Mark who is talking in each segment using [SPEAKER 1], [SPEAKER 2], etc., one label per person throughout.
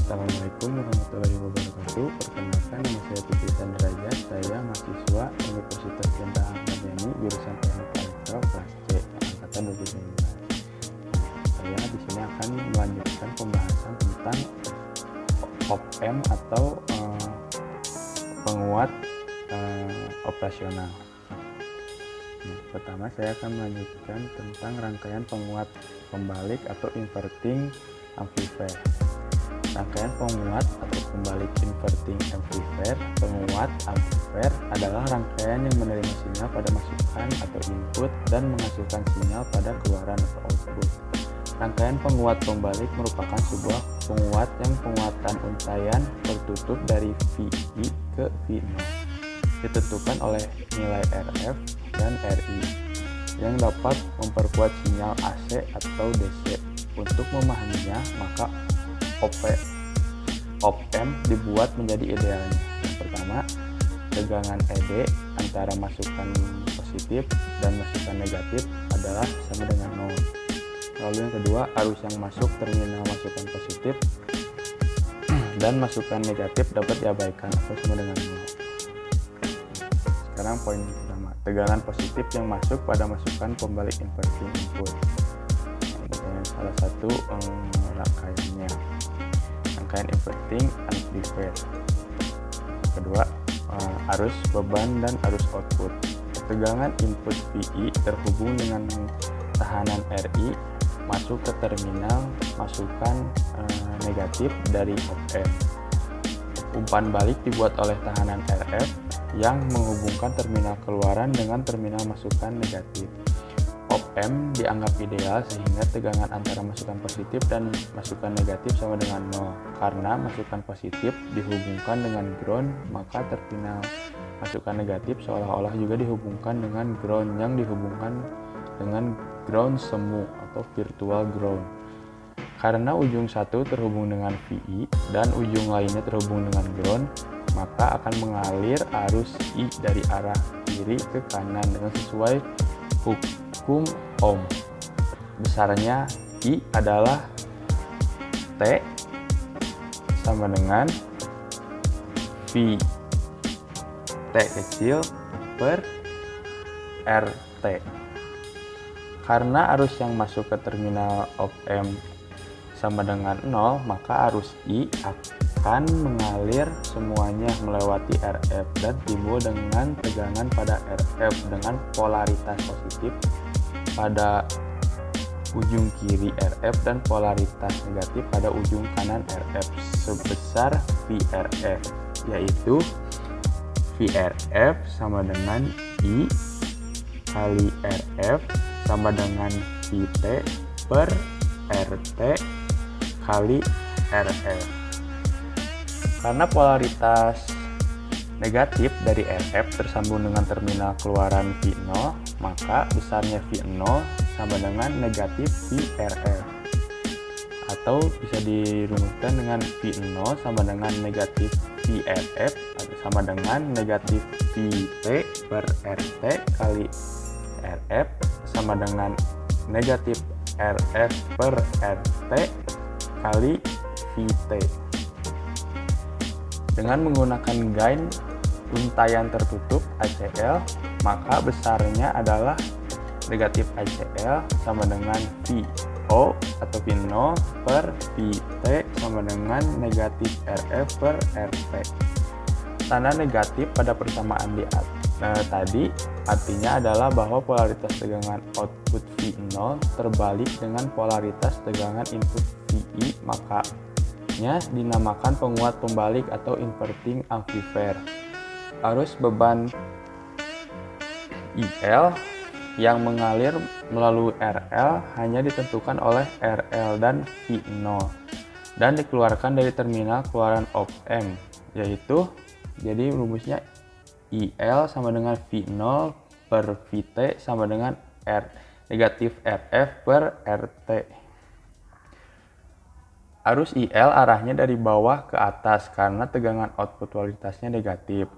[SPEAKER 1] Assalamualaikum warahmatullahi wabarakatuh. Perkenalkan, nama saya Titisan Derajat. Saya mahasiswa Universitas Jenderal Ahmad Yani, jurusan Teknik Elektro kelas C, angkatan 2019. Saya di sini akan melanjutkan pembahasan tentang op-amp atau penguat operasional. Pertama, saya akan melanjutkan tentang rangkaian penguat pembalik atau inverting amplifier. Rangkaian penguat atau pembalik inverting amplifier, penguat amplifier adalah rangkaian yang menerima sinyal pada masukan atau input dan menghasilkan sinyal pada keluaran atau output. Rangkaian penguat pembalik merupakan sebuah penguat yang penguatan untayan tertutup dari VI ke V0 ditentukan oleh nilai RF dan RI yang dapat memperkuat sinyal AC atau DC. Untuk memahaminya, maka op-amp dibuat menjadi idealnya. Yang pertama, tegangan ED antara masukan positif dan masukan negatif adalah sama dengan 0. Lalu yang kedua, arus yang masuk terminal masukan positif dan masukan negatif dapat diabaikan atau sama dengan 0. Sekarang poin pertama, tegangan positif yang masuk pada masukan pembalik inverting input. Ini salah satu rangkaiannya, rangkaian inverting amplifier. Kedua, arus beban dan arus output. Tegangan input VI terhubung dengan tahanan RI masuk ke terminal masukan negatif dari op-amp. Umpan balik dibuat oleh tahanan RF yang menghubungkan terminal keluaran dengan terminal masukan negatif. Op-amp dianggap ideal sehingga tegangan antara masukan positif dan masukan negatif sama dengan 0. Karena masukan positif dihubungkan dengan ground, maka terminal masukan negatif seolah-olah juga dihubungkan dengan ground yang dihubungkan dengan ground semu atau virtual ground. Karena ujung satu terhubung dengan VI dan ujung lainnya terhubung dengan ground, maka akan mengalir arus I dari arah kiri ke kanan dengan sesuai hukum Ohm. Besarnya I adalah T sama dengan V T kecil per RT. Karena arus yang masuk ke terminal op-amp sama dengan 0, maka arus I akan mengalir semuanya melewati RF dan timbul dengan tegangan pada RF dengan polaritas positif pada ujung kiri RF dan polaritas negatif pada ujung kanan RF sebesar VRF, yaitu VRF sama dengan I kali RF sama dengan VT per RT kali RF. Karena polaritas negatif dari RF tersambung dengan terminal keluaran V0, maka besarnya V0 sama dengan negatif VRF. Atau bisa dirumuskan dengan V0 sama dengan negatif VRF atau sama dengan negatif VT per RT kali RF sama dengan negatif RF per RT kali VT. Dengan menggunakan gain untayan tertutup ACL, maka besarnya adalah negatif ACL sama dengan VO atau V0 per VT sama dengan negatif RF per RT. Tanda negatif pada persamaan di tadi artinya adalah bahwa polaritas tegangan output V0 terbalik dengan polaritas tegangan input VI, makanya dinamakan penguat pembalik atau inverting amplifier. Arus beban IL yang mengalir melalui RL hanya ditentukan oleh RL dan V0 dan dikeluarkan dari terminal keluaran op-amp, yaitu jadi rumusnya IL sama dengan V0 per VT sama dengan negatif RF per RT. Arus IL arahnya dari bawah ke atas karena tegangan output polaritasnya negatif.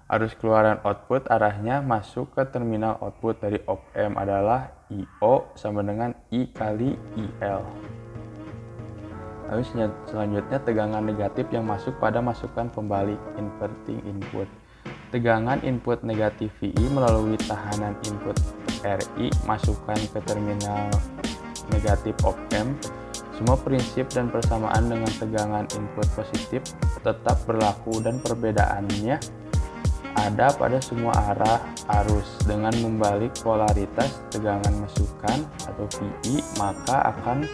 [SPEAKER 1] Arus keluaran output arahnya masuk ke terminal output dari op-amp adalah IO sama dengan I kali IL. Lalu selanjutnya tegangan negatif yang masuk pada masukan pembalik inverting input. Tegangan input negatif VI melalui tahanan input RI masukkan ke terminal negatif op-amp. Semua prinsip dan persamaan dengan tegangan input positif tetap berlaku dan perbedaannya ada pada semua arah arus. Dengan membalik polaritas tegangan masukan atau VI, maka akan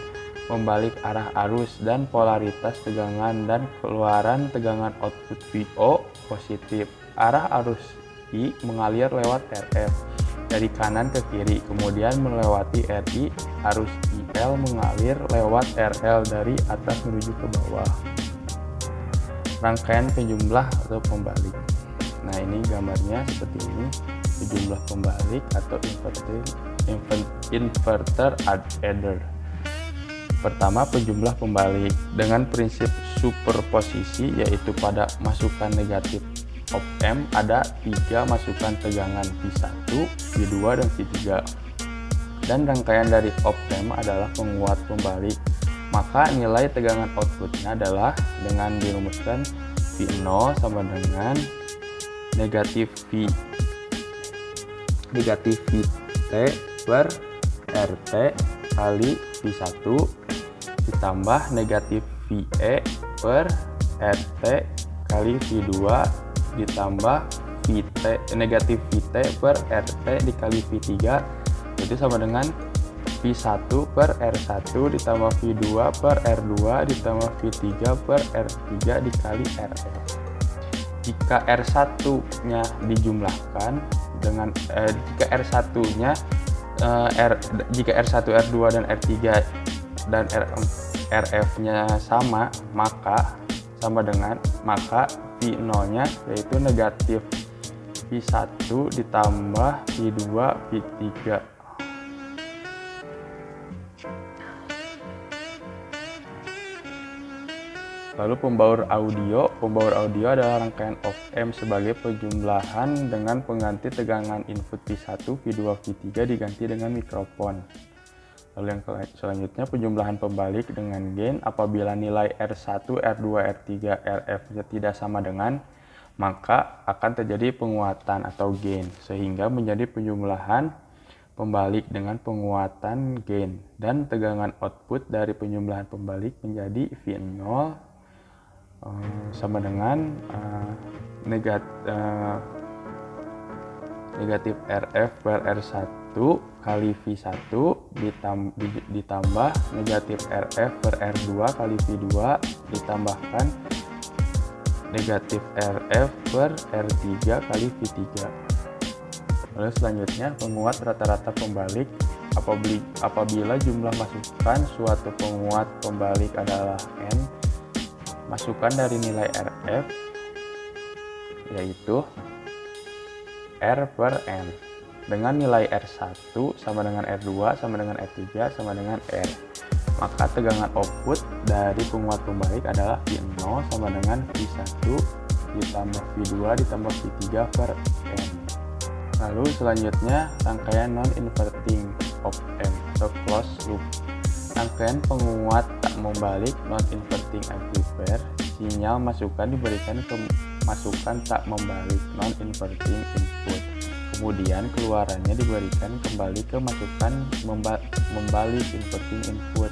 [SPEAKER 1] membalik arah arus dan polaritas tegangan dan keluaran tegangan output VO positif. Arah arus I mengalir lewat RF dari kanan ke kiri, kemudian melewati RI. Arus IL mengalir lewat RL dari atas menuju ke bawah. Rangkaian penjumlah atau pembalik. Nah, ini gambarnya seperti ini, penjumlah pembalik atau inverter adder. Pertama, penjumlah pembalik dengan prinsip superposisi, yaitu pada masukan negatif op-amp ada 3 masukan tegangan V1, V2, dan V3, dan rangkaian dari op-amp adalah penguat pembalik. Maka nilai tegangan outputnya adalah dengan dirumuskan V0 sama dengan negatif VT per RT kali V1 ditambah negatif VE per RT kali V2 ditambah negatif VT per RT dikali V3, itu sama dengan V1 per R1 ditambah V2 per R2 ditambah V3 per R3 dikali RL. Jika R1-nya dijumlahkan dengan jika R1-nya jika R1, R2 dan R3 dan RF-nya sama, maka V0-nya yaitu negatif V1 ditambah V2 V3. Lalu pembaur audio adalah rangkaian op-amp sebagai penjumlahan dengan pengganti tegangan input V1, V2, V3 diganti dengan mikrofon. Lalu yang selanjutnya penjumlahan pembalik dengan gain. Apabila nilai R1, R2, R3, RF tidak sama dengan, maka akan terjadi penguatan atau gain, sehingga menjadi penjumlahan pembalik dengan penguatan gain, dan tegangan output dari penjumlahan pembalik menjadi V0 sama dengan negatif RF per R1 kali V1 ditambah negatif RF per R2 kali V2 ditambahkan negatif RF per R3 kali V3. Lalu selanjutnya penguat rata-rata pembalik. Apabila jumlah masukan suatu penguat pembalik adalah N, masukan dari nilai RF yaitu R per N dengan nilai R1 sama dengan R2 sama dengan R3 sama dengan R, maka tegangan output dari penguat pembalik adalah V0 sama dengan V1 ditambah V2 ditambah V3 per N. Lalu selanjutnya rangkaian non-inverting op-amp atau closed loop. Rangkaian penguat tak membalik non-inverting amplifier, sinyal masukan diberikan ke masukan tak membalik non-inverting input. Kemudian keluarannya diberikan kembali ke masukan membalik inverting input.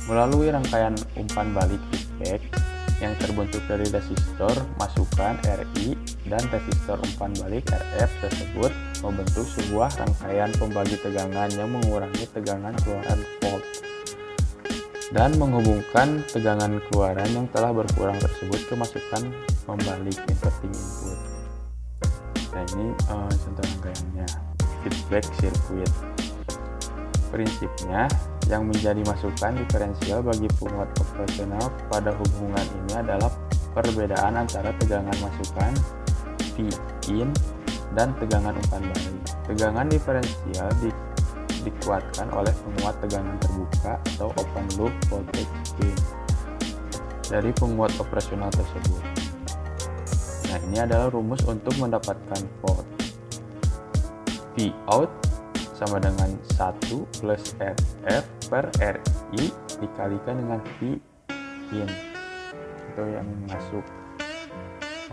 [SPEAKER 1] Melalui rangkaian umpan balik feedback yang terbentuk dari resistor masukan RI dan resistor umpan balik RF tersebut membentuk sebuah rangkaian pembagi tegangan yang mengurangi tegangan keluaran volt dan menghubungkan tegangan keluaran yang telah berkurang tersebut ke masukan membalik inverting input. Nah, ini contoh rangkaiannya, feedback circuit. Prinsipnya, yang menjadi masukan diferensial bagi penguat operasional pada hubungan ini adalah perbedaan antara tegangan masukan V-in dan tegangan umpan balik. Tegangan diferensial dikuatkan oleh penguat tegangan terbuka atau open loop voltage gain dari penguat operasional tersebut. Nah, ini adalah rumus untuk mendapatkan volt. V out sama dengan 1 plus RF per RI dikalikan dengan V in itu yang masuk.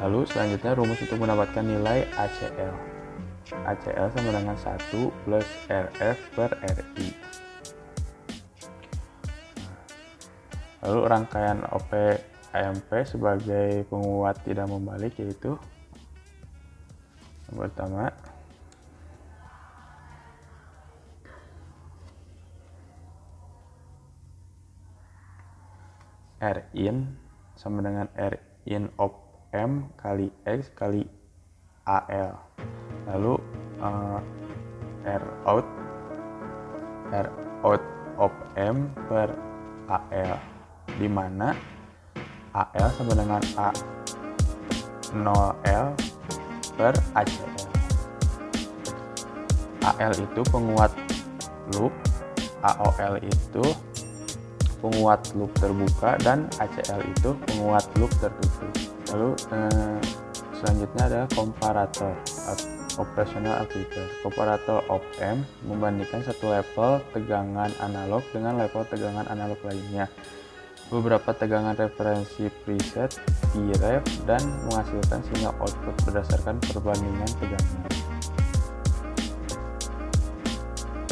[SPEAKER 1] Lalu selanjutnya rumus untuk mendapatkan nilai ACL. ACL sama dengan 1 plus RF per RI. Lalu rangkaian OP AMP sebagai penguat tidak membalik yaitu yang pertama Rin sama dengan Rin of M kali X kali AL. Lalu R out of M per AL, di mana AL sama dengan A0L per ACL. AL itu penguat loop, AOL itu penguat loop terbuka, dan ACL itu penguat loop tertutup. Lalu selanjutnya adalah komparator operational amplifier. Komparator op amp membandingkan satu level tegangan analog dengan level tegangan analog lainnya, beberapa tegangan referensi preset Vref, dan menghasilkan sinyal output berdasarkan perbandingan tegangan.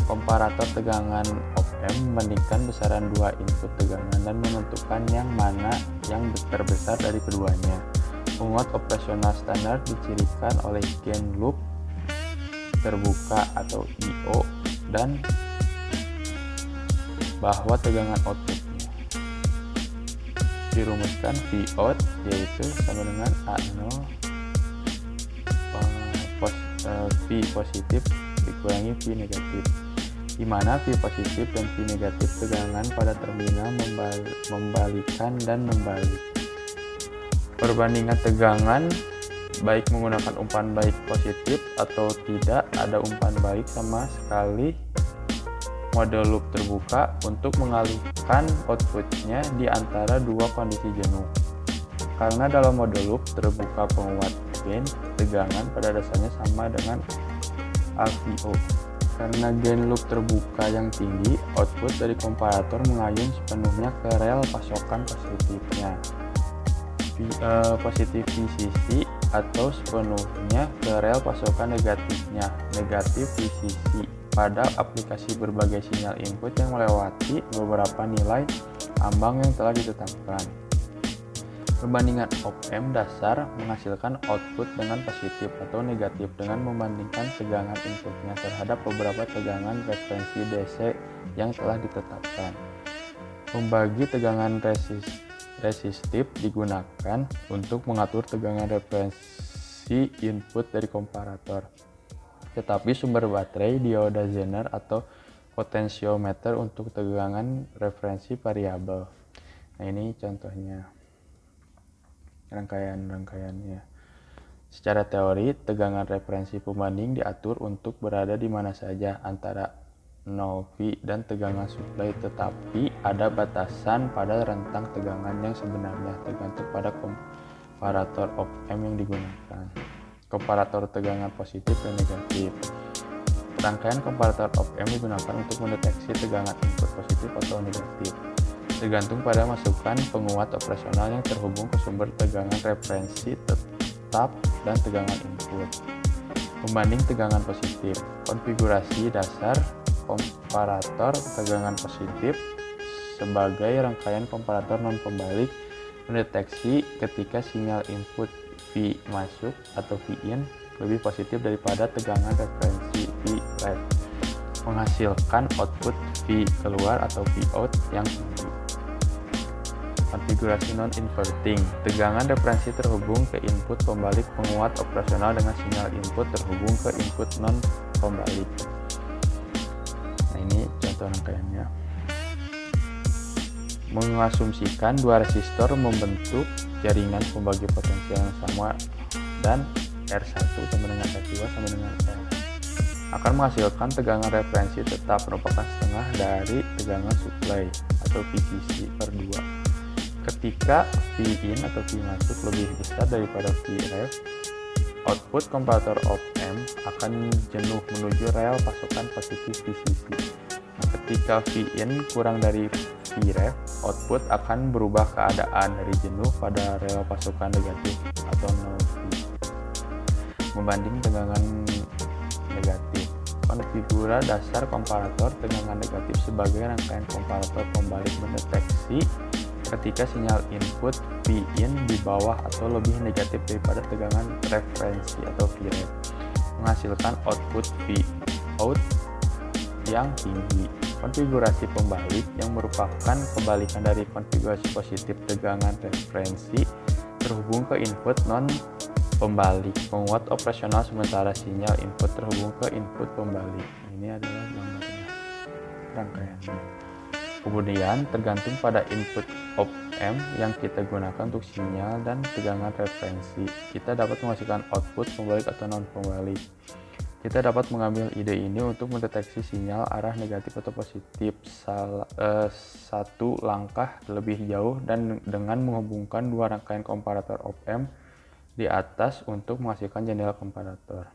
[SPEAKER 1] Komparator tegangan op amp membandingkan besaran dua input tegangan dan menentukan yang mana yang terbesar dari keduanya. Penguat operasional standar dicirikan oleh gain loop terbuka atau I/O dan bahwa tegangan outputnya dirumuskan Vout yaitu sama dengan A0 V positif dikurangi V negatif, di mana V positif dan V negatif tegangan pada terminal membalikan dan membalik. Perbandingan tegangan baik menggunakan umpan balik positif atau tidak ada umpan balik sama sekali mode loop terbuka untuk mengalihkan outputnya di antara dua kondisi jenuh. Karena dalam mode loop terbuka penguat gain tegangan pada dasarnya sama dengan AVO. Karena gain loop terbuka yang tinggi, output dari komparator mengayun sepenuhnya ke rel pasokan positifnya, positif VCC, atau sepenuhnya ke rel pasokan negatifnya, negatif VCC, pada aplikasi berbagai sinyal input yang melewati beberapa nilai ambang yang telah ditetapkan. Perbandingan op amp dasar menghasilkan output dengan positif atau negatif dengan membandingkan tegangan inputnya terhadap beberapa tegangan referensi DC yang telah ditetapkan. Pembagi tegangan resistif digunakan untuk mengatur tegangan referensi input dari komparator. Tetapi sumber baterai, dioda Zener atau potensiometer untuk tegangan referensi variabel. Nah, ini contohnya rangkaiannya. Secara teori, tegangan referensi pembanding diatur untuk berada di mana saja antara 0 V dan tegangan supply, tetapi ada batasan pada rentang tegangan yang sebenarnya tergantung pada komparator op amp yang digunakan. Komparator tegangan positif dan negatif. Rangkaian komparator op amp digunakan untuk mendeteksi tegangan input positif atau negatif, tergantung pada masukan penguat operasional yang terhubung ke sumber tegangan referensi tetap dan tegangan input. Pembanding tegangan positif. Konfigurasi dasar komparator tegangan positif sebagai rangkaian komparator non-pembalik mendeteksi ketika sinyal input V masuk atau V in lebih positif daripada tegangan referensi Vref, menghasilkan output V keluar atau V out yang tinggi. Konfigurasi non-inverting. Tegangan referensi terhubung ke input pembalik penguat operasional dengan sinyal input terhubung ke input non-pembalik. Nah, ini contoh rangkaiannya. Mengasumsikan dua resistor membentuk jaringan pembagi potensial yang sama dan R1 sama dengan R2 sama dengan R akan menghasilkan tegangan referensi tetap merupakan setengah dari tegangan supply atau VCC per 2. Ketika V in atau V masuk lebih besar daripada Vref, output komparator op amp akan jenuh menuju rel pasokan positif VCC. Nah, ketika V in kurang dari V Vref, output akan berubah keadaan dari jenuh pada rel pasukan negatif atau no V membanding tegangan negatif. Konfigura dasar komparator tegangan negatif sebagai rangkaian komparator pembalik mendeteksi ketika sinyal input Vin di bawah atau lebih negatif daripada tegangan referensi atau Vref, menghasilkan output Vout yang tinggi. Konfigurasi pembalik yang merupakan kebalikan dari konfigurasi positif tegangan referensi terhubung ke input non pembalik, membuat operasional sementara sinyal input terhubung ke input pembalik. Ini adalah gambarnya, rangkaiannya. Kemudian tergantung pada input op-amp yang kita gunakan untuk sinyal dan tegangan referensi, kita dapat menghasilkan output pembalik atau non pembalik. Kita dapat mengambil ide ini untuk mendeteksi sinyal arah negatif atau positif satu langkah lebih jauh dan dengan menghubungkan dua rangkaian komparator op-amp di atas untuk menghasilkan jendela komparator.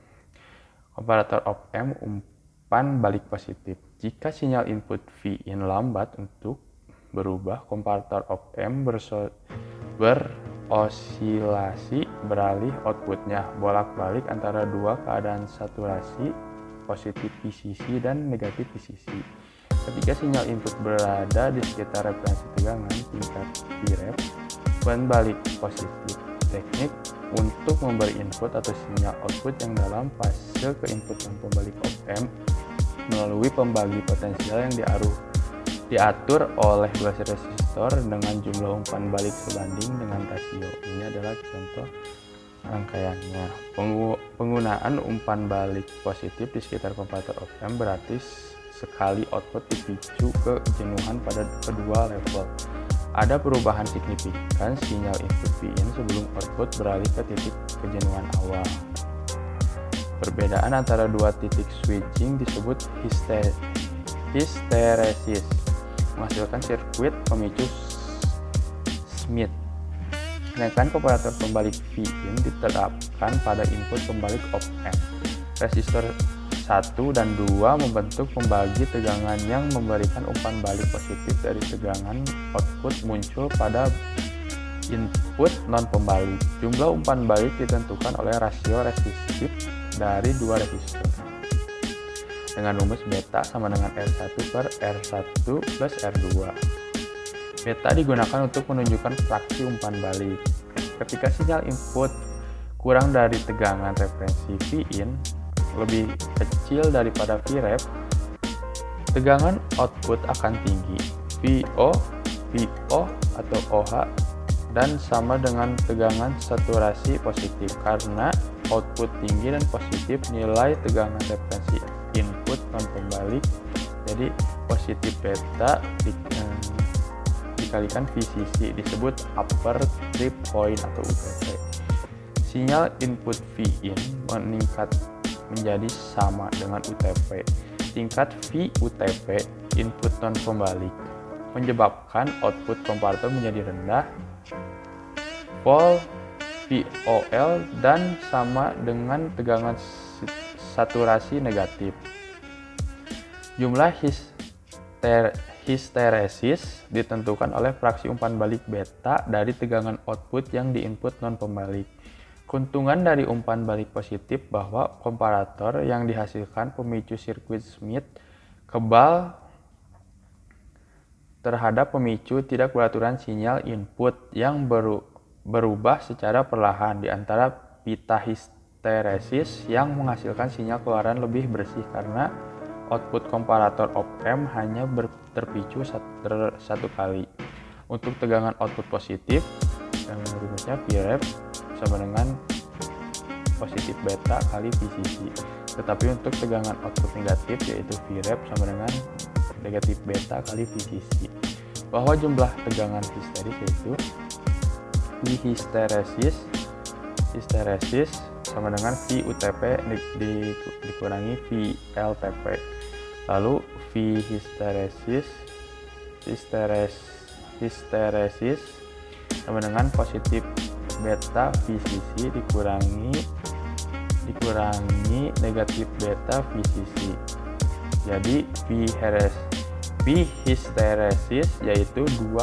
[SPEAKER 1] Komparator op-amp umpan balik positif. Jika sinyal input Vin lambat untuk berubah, komparator op-amp berosilasi beralih outputnya bolak-balik antara dua keadaan saturasi positif VCC dan negatif VCC. Ketika sinyal input berada di sekitar referensi tegangan tingkat Vref, umpan balik positif. Teknik untuk memberi input atau sinyal output yang dalam fase ke input non pembalik op-amp melalui pembagi potensial yang diatur oleh gelas resistor dengan jumlah umpan balik sebanding dengan rasio. Ini adalah contoh rangkaiannya. Penggunaan umpan balik positif di sekitar komparator op-amp berarti sekali output dipicu ke kejenuhan pada kedua level. Ada perubahan signifikan sinyal input Vin sebelum output beralih ke titik kejenuhan awal. Perbedaan antara dua titik switching disebut hysteresis, menghasilkan sirkuit pemicu Schmitt. Sedangkan komparator pembalik Vin diterapkan pada input pembalik op-amp. Resistor 1 dan 2 membentuk pembagi tegangan yang memberikan umpan balik positif dari tegangan output muncul pada input non pembalik. Jumlah umpan balik ditentukan oleh rasio resistif dari dua resistor dengan rumus beta sama dengan R1 per R1 plus R2. Beta digunakan untuk menunjukkan fraksi umpan balik. Ketika sinyal input kurang dari tegangan referensi Vin lebih kecil daripada Vref, tegangan output akan tinggi. VO atau OH dan sama dengan tegangan saturasi positif. Karena output tinggi dan positif, nilai tegangan referensi input non pembalik, jadi positif beta dikalikan VCC, disebut upper trip point atau UTP. Sinyal input Vin meningkat menjadi sama dengan UTP. Tingkat V UTP input non pembalik menyebabkan output komparator menjadi rendah, vol VOL dan sama dengan tegangan saturasi negatif. Jumlah hysteresis ditentukan oleh fraksi umpan balik beta dari tegangan output yang diinput non pembalik. Keuntungan dari umpan balik positif bahwa komparator yang dihasilkan pemicu sirkuit Schmitt kebal terhadap pemicu tidak beraturan sinyal input yang berubah secara perlahan di antara pita hysteresis yang menghasilkan sinyal keluaran lebih bersih karena output komparator op-amp hanya terpicu satu kali. Untuk tegangan output positif, rumusnya Vref sama dengan positif beta kali VCC. Tetapi untuk tegangan output negatif yaitu Vref sama dengan negatif beta kali VCC. Bahwa jumlah tegangan histeris yaitu V hysteresis sama dengan V UTP dikurangi V LTP. Lalu V hysteresis sama dengan positif beta VCC dikurangi negatif beta VCC. Jadi V V hysteresis, yaitu 2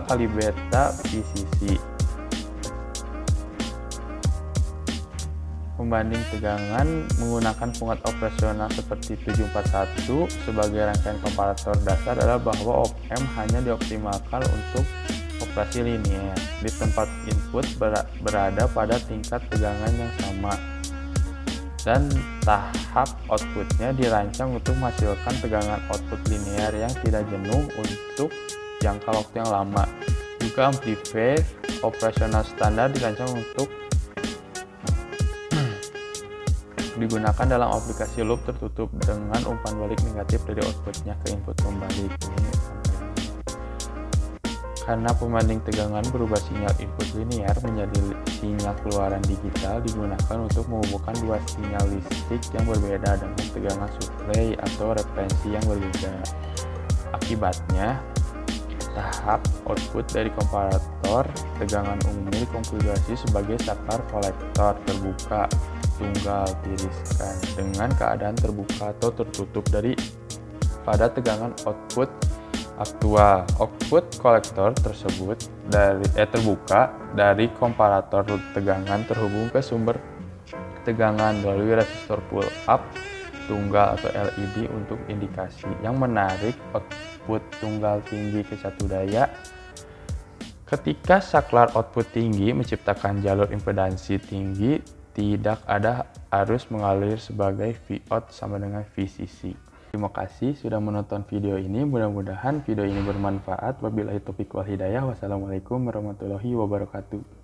[SPEAKER 1] kali beta VCC. Pembanding tegangan menggunakan pungat operasional seperti 741 sebagai rangkaian komparator dasar adalah bahwa op-amp hanya dioptimalkan untuk operasi linear di tempat input berada pada tingkat tegangan yang sama dan tahap outputnya dirancang untuk menghasilkan tegangan output linear yang tidak jenuh untuk jangka waktu yang lama. Juga amplifier operasional standar dirancang untuk digunakan dalam aplikasi loop tertutup dengan umpan balik negatif dari outputnya ke input kembali. Karena pembanding tegangan berubah sinyal input linear menjadi sinyal keluaran digital digunakan untuk menghubungkan dua sinyal listrik yang berbeda dengan tegangan suplai atau referensi yang berbeda. Akibatnya, tahap output dari komparator tegangan umumnya dikonfigurasi sebagai saklar kolektor terbuka tunggal tiriskan dengan keadaan terbuka atau tertutup pada tegangan output aktual. Output kolektor tersebut terbuka dari komparator tegangan terhubung ke sumber tegangan melalui resistor pull up tunggal atau LED untuk indikasi yang menarik output tunggal tinggi ke satu daya. Ketika saklar output tinggi menciptakan jalur impedansi tinggi, tidak ada arus mengalir sebagai Vout sama dengan VCC. Terima kasih sudah menonton video ini. Mudah-mudahan video ini bermanfaat. Wabillahi taufiq wal hidayah. Wassalamualaikum warahmatullahi wabarakatuh.